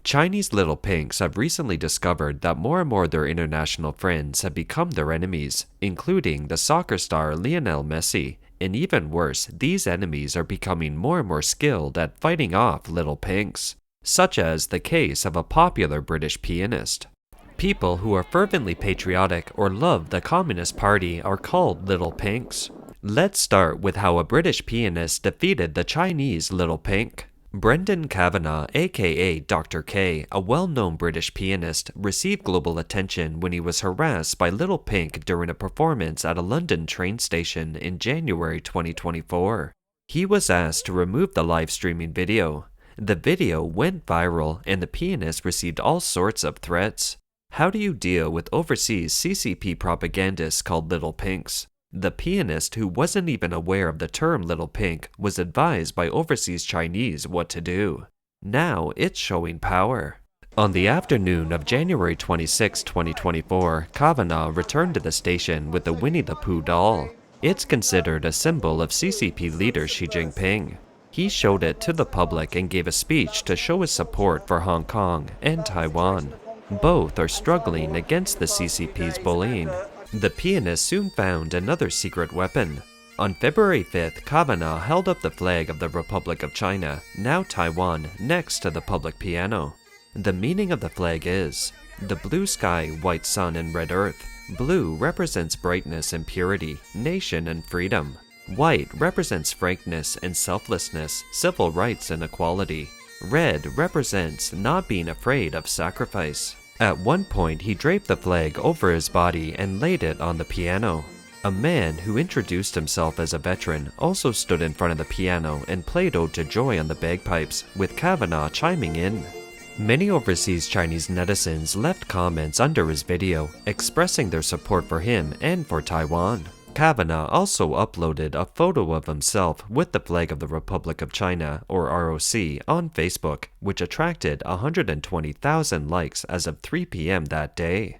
Chinese little pinks have recently discovered that more and more of their international friends have become their enemies, including the soccer star Lionel Messi. And even worse, these enemies are becoming more and more skilled at fighting off little pinks, such as the case of a popular British pianist. People who are fervently patriotic or love the Communist Party are called little pinks. Let's start with how a British pianist defeated the Chinese little pink. Brendan Kavanagh, aka Dr. K, a well-known British pianist, received global attention when he was harassed by Little Pink during a performance at a London train station in January 2024. He was asked to remove the live streaming video. The video went viral and the pianist received all sorts of threats. How do you deal with overseas CCP propagandists called Little Pinks? The pianist, who wasn't even aware of the term Little Pink, was advised by overseas Chinese what to do. Now it's showing power. On the afternoon of January 26, 2024, Kavanagh returned to the station with the Winnie the Pooh doll. It's considered a symbol of CCP leader Xi Jinping. He showed it to the public and gave a speech to show his support for Hong Kong and Taiwan. Both are struggling against the CCP's bullying. The pianist soon found another secret weapon. On February 5th, Kavanagh held up the flag of the Republic of China, now Taiwan, next to the public piano. The meaning of the flag is the blue sky, white sun, and red earth. Blue represents brightness and purity, nation and freedom. White represents frankness and selflessness, civil rights and equality. Red represents not being afraid of sacrifice. At one point, he draped the flag over his body and laid it on the piano. A man who introduced himself as a veteran also stood in front of the piano and played Ode to Joy on the bagpipes, with Kavanagh chiming in. Many overseas Chinese netizens left comments under his video, expressing their support for him and for Taiwan. Kavanagh also uploaded a photo of himself with the flag of the Republic of China, or ROC, on Facebook, which attracted 120,000 likes as of 3 p.m. that day.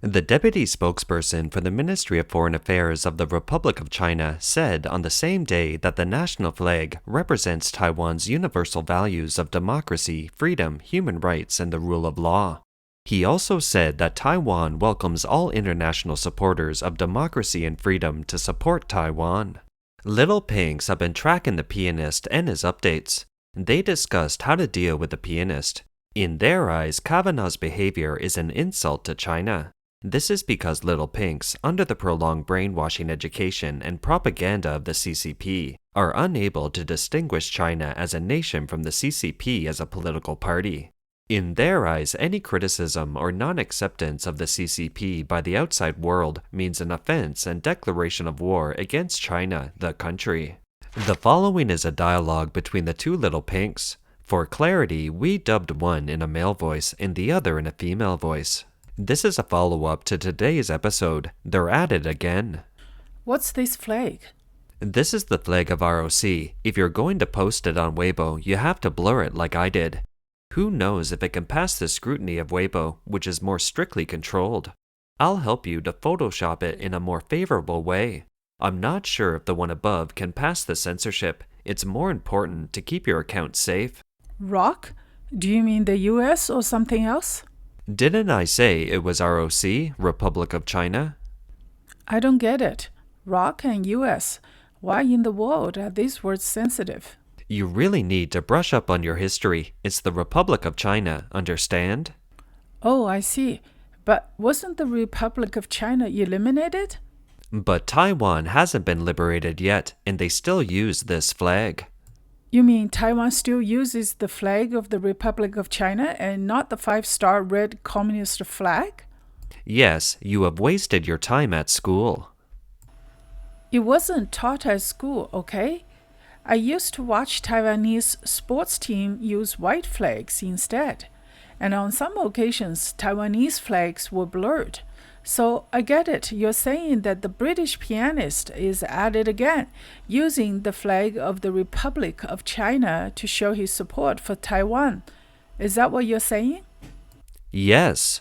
The deputy spokesperson for the Ministry of Foreign Affairs of the Republic of China said on the same day that the national flag represents Taiwan's universal values of democracy, freedom, human rights, and the rule of law. He also said that Taiwan welcomes all international supporters of democracy and freedom to support Taiwan. Little Pinks have been tracking the pianist and his updates. They discussed how to deal with the pianist. In their eyes, Kavanagh's behavior is an insult to China. This is because Little Pinks, under the prolonged brainwashing education and propaganda of the CCP, are unable to distinguish China as a nation from the CCP as a political party. In their eyes, any criticism or non-acceptance of the CCP by the outside world means an offense and declaration of war against China, the country. The following is a dialogue between the two Little Pinks. For clarity, we dubbed one in a male voice and the other in a female voice. This is a follow-up to today's episode. They're at it again. What's this flag? This is the flag of ROC. If you're going to post it on Weibo, you have to blur it like I did. Who knows if it can pass the scrutiny of Weibo, which is more strictly controlled. I'll help you to Photoshop it in a more favorable way. I'm not sure if the one above can pass the censorship. It's more important to keep your account safe. Rock? Do you mean the US or something else? Didn't I say it was ROC, Republic of China? I don't get it. Rock and US. Why in the world are these words sensitive? You really need to brush up on your history. It's the Republic of China, understand? Oh, I see. But wasn't the Republic of China eliminated? But Taiwan hasn't been liberated yet, and they still use this flag. You mean Taiwan still uses the flag of the Republic of China and not the 5-star red communist flag? Yes, you have wasted your time at school. It wasn't taught at school, okay? I used to watch Taiwanese sports team use white flags instead, and on some occasions Taiwanese flags were blurred. So I get it, you're saying that the British pianist is at it again, using the flag of the Republic of China to show his support for Taiwan. Is that what you're saying? Yes.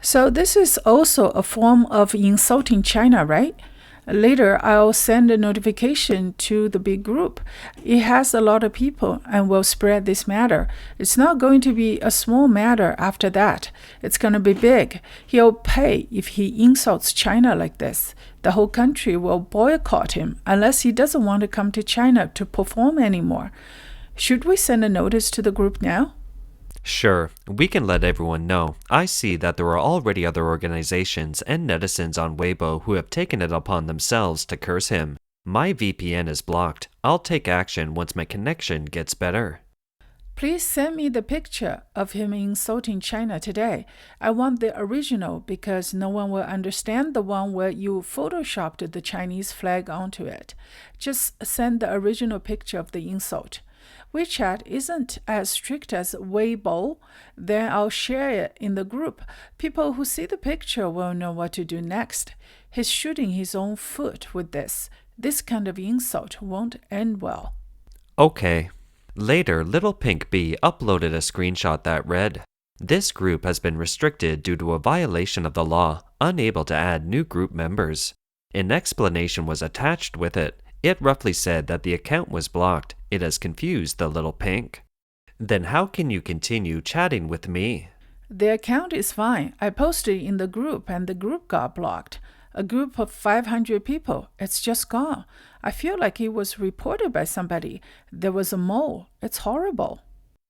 So this is also a form of insulting China, right? Later, I'll send a notification to the big group. It has a lot of people and will spread this matter. It's not going to be a small matter after that. It's going to be big. He'll pay if he insults China like this. The whole country will boycott him unless he doesn't want to come to China to perform anymore. Should we send a notice to the group now? Sure, we can let everyone know. I see that there are already other organizations and netizens on Weibo who have taken it upon themselves to curse him. My VPN is blocked. I'll take action once my connection gets better. Please send me the picture of him insulting China today. I want the original because no one will understand the one where you photoshopped the Chinese flag onto it. Just send the original picture of the insult. WeChat isn't as strict as Weibo, then I'll share it in the group. People who see the picture will know what to do next. He's shooting his own foot with this. This kind of insult won't end well. Okay. Later, Little Pink Bee uploaded a screenshot that read, "This group has been restricted due to a violation of the law, unable to add new group members." An explanation was attached with it. It roughly said that the account was blocked. It has confused the little pink. Then how can you continue chatting with me? The account is fine. I posted in the group and the group got blocked. A group of 500 people. It's just gone. I feel like it was reported by somebody. There was a mole. It's horrible.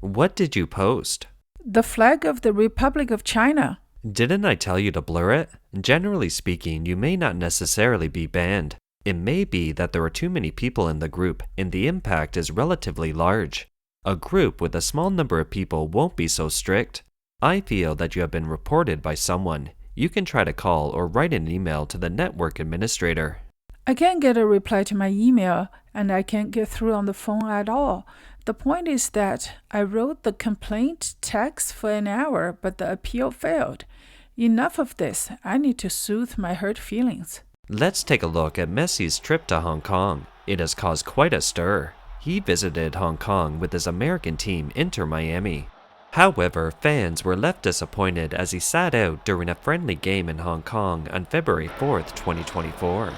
What did you post? The flag of the Republic of China. Didn't I tell you to blur it? Generally speaking, you may not necessarily be banned. It may be that there are too many people in the group and the impact is relatively large. A group with a small number of people won't be so strict. I feel that you have been reported by someone. You can try to call or write an email to the network administrator. I can't get a reply to my email and I can't get through on the phone at all. The point is that I wrote the complaint text for an hour, but the appeal failed. Enough of this. I need to soothe my hurt feelings. Let's take a look at Messi's trip to Hong Kong. It has caused quite a stir. He visited Hong Kong with his American team Inter Miami. However, fans were left disappointed as he sat out during a friendly game in Hong Kong on February 4th, 2024.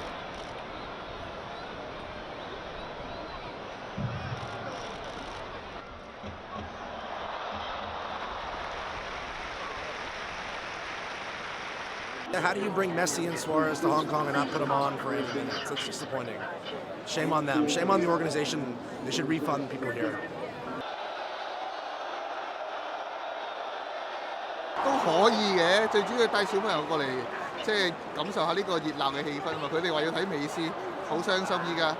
How do you bring Messi and Suarez to Hong Kong and not put them on for 80 minutes? That's disappointing. Shame on them. Shame on the organization. They should refund people here. 都可以嘅，最主要帶小朋友過嚟，即係感受下呢個熱鬧嘅氣氛嘛。佢哋話要睇美斯，好傷心依家。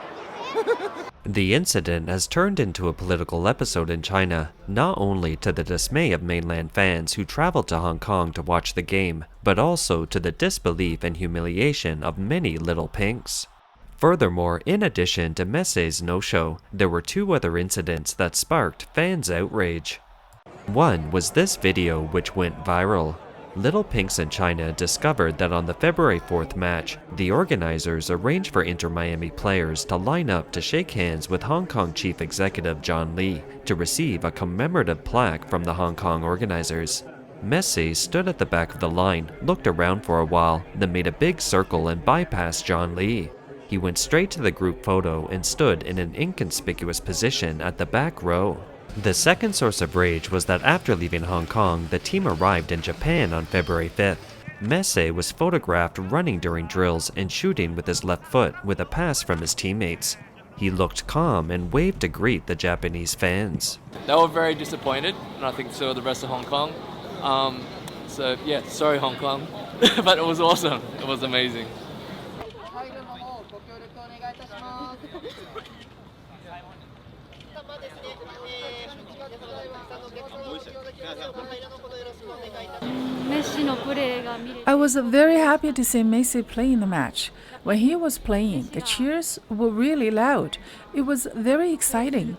The incident has turned into a political episode in China, not only to the dismay of mainland fans who traveled to Hong Kong to watch the game, but also to the disbelief and humiliation of many little pinks. Furthermore, in addition to Messi's no-show, there were two other incidents that sparked fans' outrage. One was this video which went viral. Little Pinks in China discovered that on the February 4th match, the organizers arranged for Inter Miami players to line up to shake hands with Hong Kong Chief Executive John Lee to receive a commemorative plaque from the Hong Kong organizers. Messi stood at the back of the line, looked around for a while, then made a big circle and bypassed John Lee. He went straight to the group photo and stood in an inconspicuous position at the back row. The second source of rage was that after leaving Hong Kong, the team arrived in Japan on February 5th. Messi was photographed running during drills and shooting with his left foot with a pass from his teammates. He looked calm and waved to greet the Japanese fans. They were very disappointed, and I think so the rest of Hong Kong. So yeah, sorry Hong Kong, but it was awesome. It was amazing. I was very happy to see Messi play in the match. When he was playing, the cheers were really loud. It was very exciting.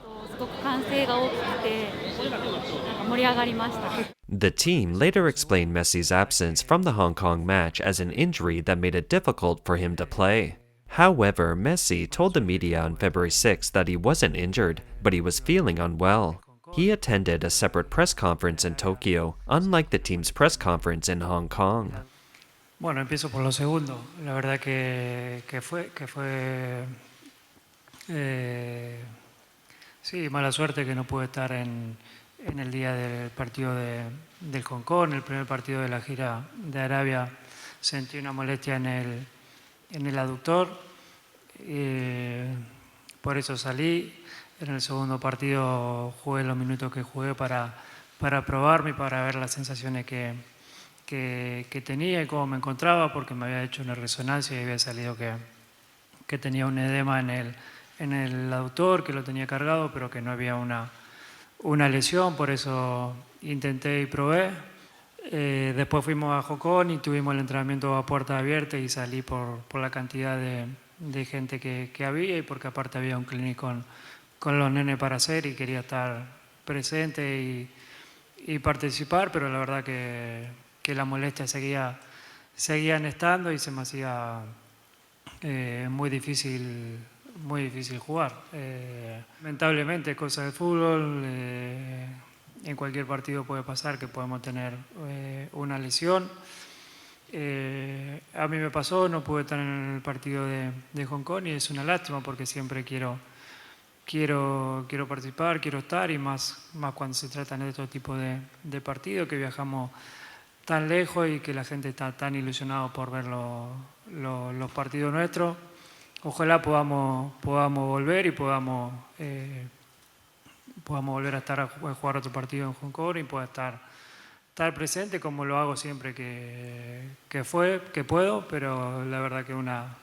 The team later explained Messi's absence from the Hong Kong match as an injury that made it difficult for him to play. However, Messi told the media on February 6th that he wasn't injured, but he was feeling unwell. He attended a separate press conference in Tokyo, unlike the team's press conference in Hong Kong. Bueno, empiezo por lo segundo. La verdad que fue sí, mala suerte que no pude estar en el día del partido del Hong Kong, el primer partido de la gira de Arabia. Sentí una molestia en el aductor, por eso salí. En el segundo partido jugué los minutos que jugué para probarme y para ver las sensaciones que tenía y cómo me encontraba, porque me había hecho una resonancia y había salido que tenía un edema en el aductor, que lo tenía cargado, pero que no había una lesión, por eso intenté y probé. Después fuimos a Hong Kong y tuvimos el entrenamiento a puerta abierta y salí por la cantidad de gente que había y porque aparte había un clínico con los nenes para hacer y quería estar presente y participar, pero la verdad que las molestias seguían estando y se me hacía muy difícil jugar. Lamentablemente, cosas de fútbol, en cualquier partido puede pasar que podemos tener una lesión. A mí me pasó, no pude estar en el partido de Hong Kong y es una lástima porque siempre quiero participar, quiero estar y más cuando se tratan de estos tipos de partidos que viajamos tan lejos y que la gente está tan ilusionada por ver los partidos nuestros. Ojalá podamos volver y podamos volver a estar a jugar otro partido en Hong Kong y pueda estar presente como lo hago siempre que puedo, pero la verdad que una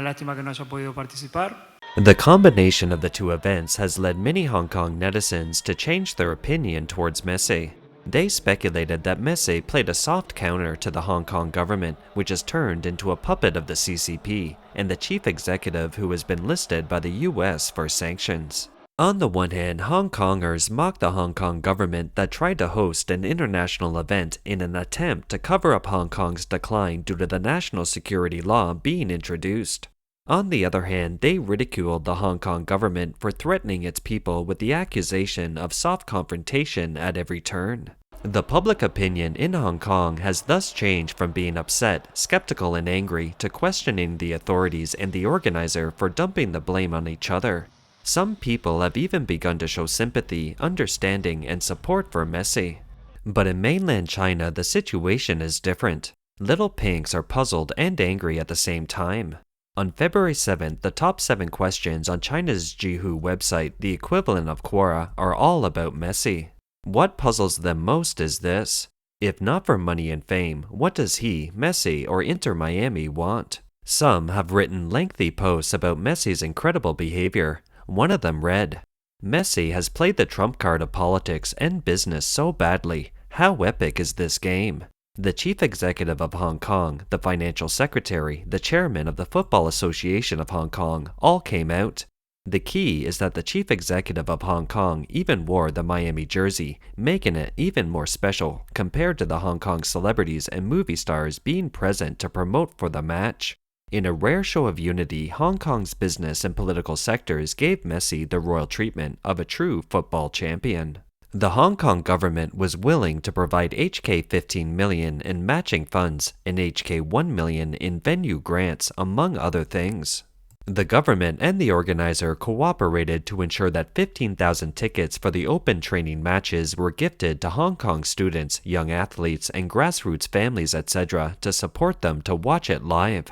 lástima que no haya podido participar. The combination of the two events has led many Hong Kong netizens to change their opinion towards Messi. They speculated that Messi played a soft counter to the Hong Kong government, which has turned into a puppet of the CCP and the chief executive who has been listed by the US for sanctions. On the one hand, Hong Kongers mocked the Hong Kong government that tried to host an international event in an attempt to cover up Hong Kong's decline due to the national security law being introduced. On the other hand, they ridiculed the Hong Kong government for threatening its people with the accusation of soft confrontation at every turn. The public opinion in Hong Kong has thus changed from being upset, skeptical, and angry to questioning the authorities and the organizer for dumping the blame on each other. Some people have even begun to show sympathy, understanding, and support for Messi. But in mainland China, the situation is different. Little Pinks are puzzled and angry at the same time. On February 7th, the top 7 questions on China's Jihu website, the equivalent of Quora, are all about Messi. What puzzles them most is this: if not for money and fame, what does he, Messi, or Inter Miami want? Some have written lengthy posts about Messi's incredible behavior. One of them read, "Messi has played the trump card of politics and business so badly. How epic is this game?" The chief executive of Hong Kong, the financial secretary, the chairman of the Football Association of Hong Kong all came out. The key is that the chief executive of Hong Kong even wore the Miami jersey, making it even more special compared to the Hong Kong celebrities and movie stars being present to promote for the match. In a rare show of unity, Hong Kong's business and political sectors gave Messi the royal treatment of a true football champion. The Hong Kong government was willing to provide HK 15 million in matching funds and HK 1 million in venue grants, among other things. The government and the organizer cooperated to ensure that 15,000 tickets for the open training matches were gifted to Hong Kong students, young athletes, and grassroots families, etc. to support them to watch it live.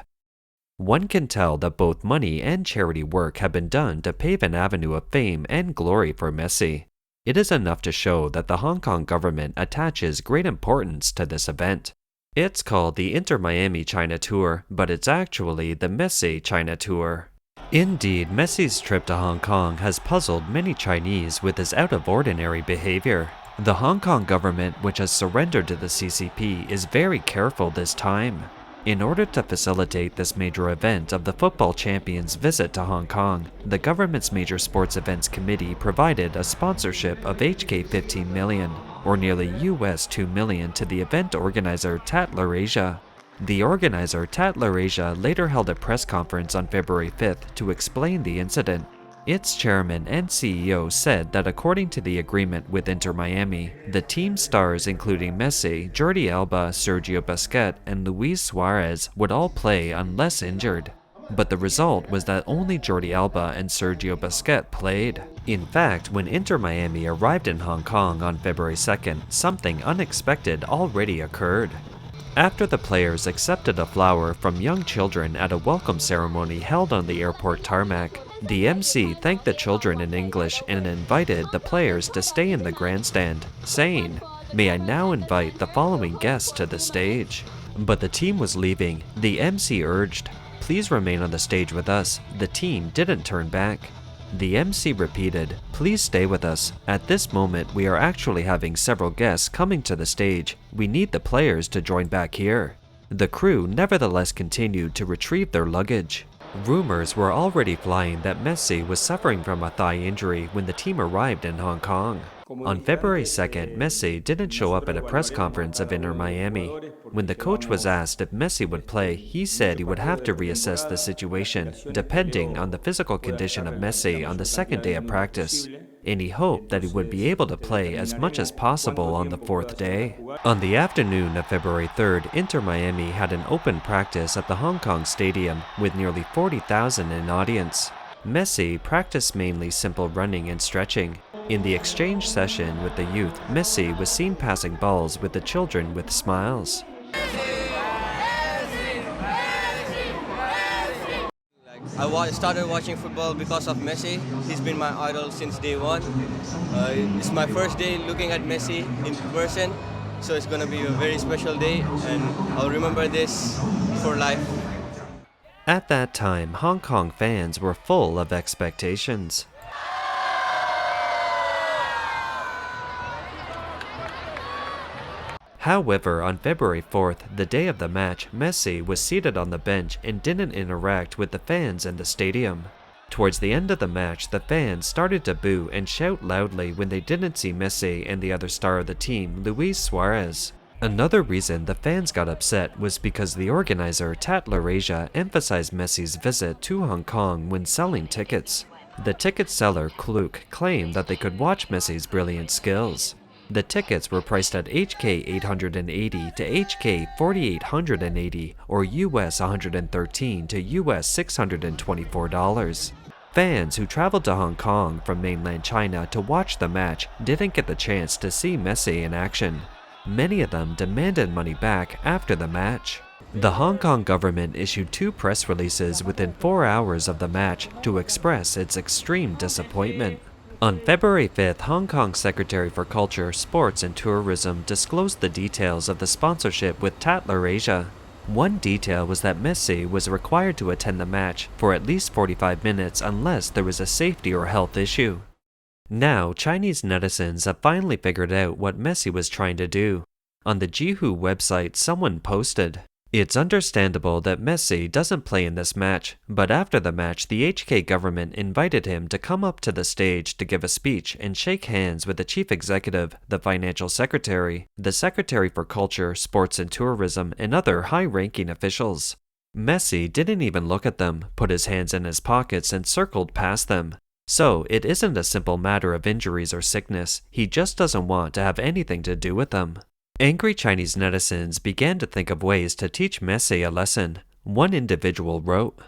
One can tell that both money and charity work have been done to pave an avenue of fame and glory for Messi. It is enough to show that the Hong Kong government attaches great importance to this event. It's called the Inter Miami China Tour, but it's actually the Messi China Tour. Indeed, Messi's trip to Hong Kong has puzzled many Chinese with his out-of-ordinary behavior. The Hong Kong government, which has surrendered to the CCP, is very careful this time. In order to facilitate this major event of the football champion's visit to Hong Kong, the government's major sports events committee provided a sponsorship of HK 15 million, or nearly US 2 million, to the event organizer Tatler Asia. The organizer Tatler Asia later held a press conference on February 5th to explain the incident. Its chairman and CEO said that according to the agreement with Inter Miami, the team stars including Messi, Jordi Alba, Sergio Busquets, and Luis Suarez would all play unless injured. But the result was that only Jordi Alba and Sergio Busquets played. In fact, when Inter Miami arrived in Hong Kong on February 2nd, something unexpected already occurred. After the players accepted a flower from young children at a welcome ceremony held on the airport tarmac, the MC thanked the children in English and invited the players to stay in the grandstand, saying, "May I now invite the following guests to the stage?" But the team was leaving. The MC urged, "Please remain on the stage with us." The team didn't turn back. The MC repeated, "Please stay with us. At this moment, we are actually having several guests coming to the stage. We need the players to join back here." The crew nevertheless continued to retrieve their luggage. Rumors were already flying that Messi was suffering from a thigh injury when the team arrived in Hong Kong. On February 2nd, Messi didn't show up at a press conference of Inter Miami. When the coach was asked if Messi would play, he said he would have to reassess the situation, depending on the physical condition of Messi on the second day of practice. And he hoped that he would be able to play as much as possible on the fourth day. On the afternoon of February 3rd, Inter Miami had an open practice at the Hong Kong Stadium with nearly 40,000 in audience. Messi practiced mainly simple running and stretching. In the exchange session with the youth, Messi was seen passing balls with the children with smiles. I started watching football because of Messi. He's been my idol since day one. It's my first day looking at Messi in person, so it's going to be a very special day, and I'll remember this for life. At that time, Hong Kong fans were full of expectations. However, on February 4th, the day of the match, Messi was seated on the bench and didn't interact with the fans in the stadium. Towards the end of the match, the fans started to boo and shout loudly when they didn't see Messi and the other star of the team, Luis Suarez. Another reason the fans got upset was because the organizer, Tatler Asia, emphasized Messi's visit to Hong Kong when selling tickets. The ticket seller, Kluk, claimed that they could watch Messi's brilliant skills. The tickets were priced at HK 880 to HK 4880 or US 113 to US $624. Fans who traveled to Hong Kong from mainland China to watch the match didn't get the chance to see Messi in action. Many of them demanded money back after the match. The Hong Kong government issued 2 press releases within 4 hours of the match to express its extreme disappointment. On February 5th, Hong Kong's Secretary for Culture, Sports and Tourism disclosed the details of the sponsorship with Tatler Asia. One detail was that Messi was required to attend the match for at least 45 minutes unless there was a safety or health issue. Now, Chinese netizens have finally figured out what Messi was trying to do. On the Jihu website, someone posted, "It's understandable that Messi doesn't play in this match, but after the match, the HK government invited him to come up to the stage to give a speech and shake hands with the chief executive, the financial secretary, the secretary for culture, sports and tourism, and other high-ranking officials. Messi didn't even look at them, put his hands in his pockets and circled past them. So it isn't a simple matter of injuries or sickness, he just doesn't want to have anything to do with them." Angry Chinese netizens began to think of ways to teach Messi a lesson. One individual wrote,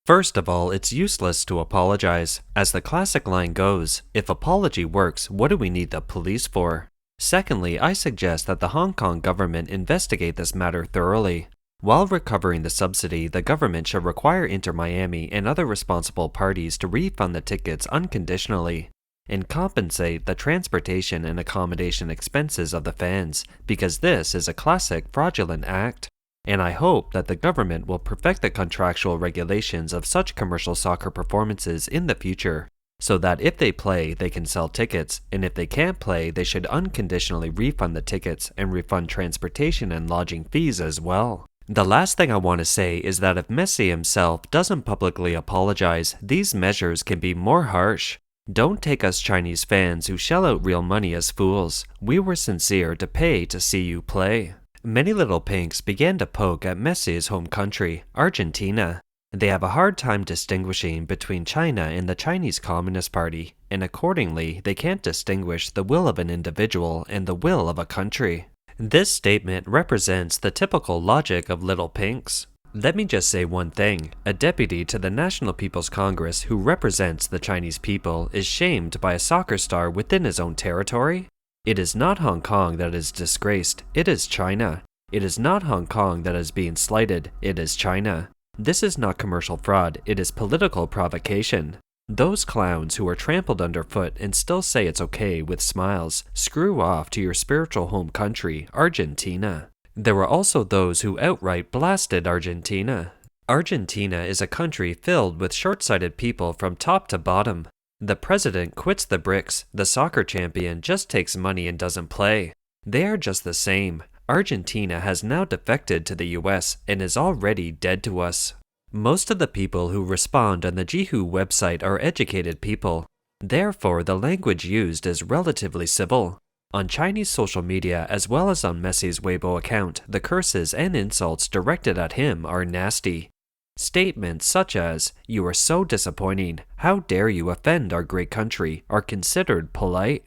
"First of all, it's useless to apologize. As the classic line goes, if apology works, what do we need the police for? Secondly, I suggest that the Hong Kong government investigate this matter thoroughly. While recovering the subsidy, the government should require Inter Miami and other responsible parties to refund the tickets unconditionally and compensate the transportation and accommodation expenses of the fans, because this is a classic fraudulent act. And I hope that the government will perfect the contractual regulations of such commercial soccer performances in the future, so that if they play, they can sell tickets, and if they can't play, they should unconditionally refund the tickets and refund transportation and lodging fees as well." The last thing I want to say is that if Messi himself doesn't publicly apologize, these measures can be more harsh. Don't take us Chinese fans who shell out real money as fools. We were sincere to pay to see you play. Many little pinks began to poke at Messi's home country, Argentina. They have a hard time distinguishing between China and the Chinese Communist Party, and accordingly, they can't distinguish the will of an individual and the will of a country. This statement represents the typical logic of little pinks. Let me just say one thing. A deputy to the National People's Congress who represents the Chinese people is shamed by a soccer star within his own territory? It is not Hong Kong that is disgraced, it is China. It is not Hong Kong that is being slighted, it is China. This is not commercial fraud, it is political provocation. Those clowns who are trampled underfoot and still say it's okay with smiles, screw off to your spiritual home country, Argentina. There were also those who outright blasted Argentina. Argentina is a country filled with short-sighted people from top to bottom. The president quits the BRICS, the soccer champion just takes money and doesn't play. They are just the same. Argentina has now defected to the US and is already dead to us. Most of the people who respond on the Jihu website are educated people. Therefore, the language used is relatively civil. On Chinese social media as well as on Messi's Weibo account, the curses and insults directed at him are nasty. Statements such as, "You are so disappointing, how dare you offend our great country," are considered polite.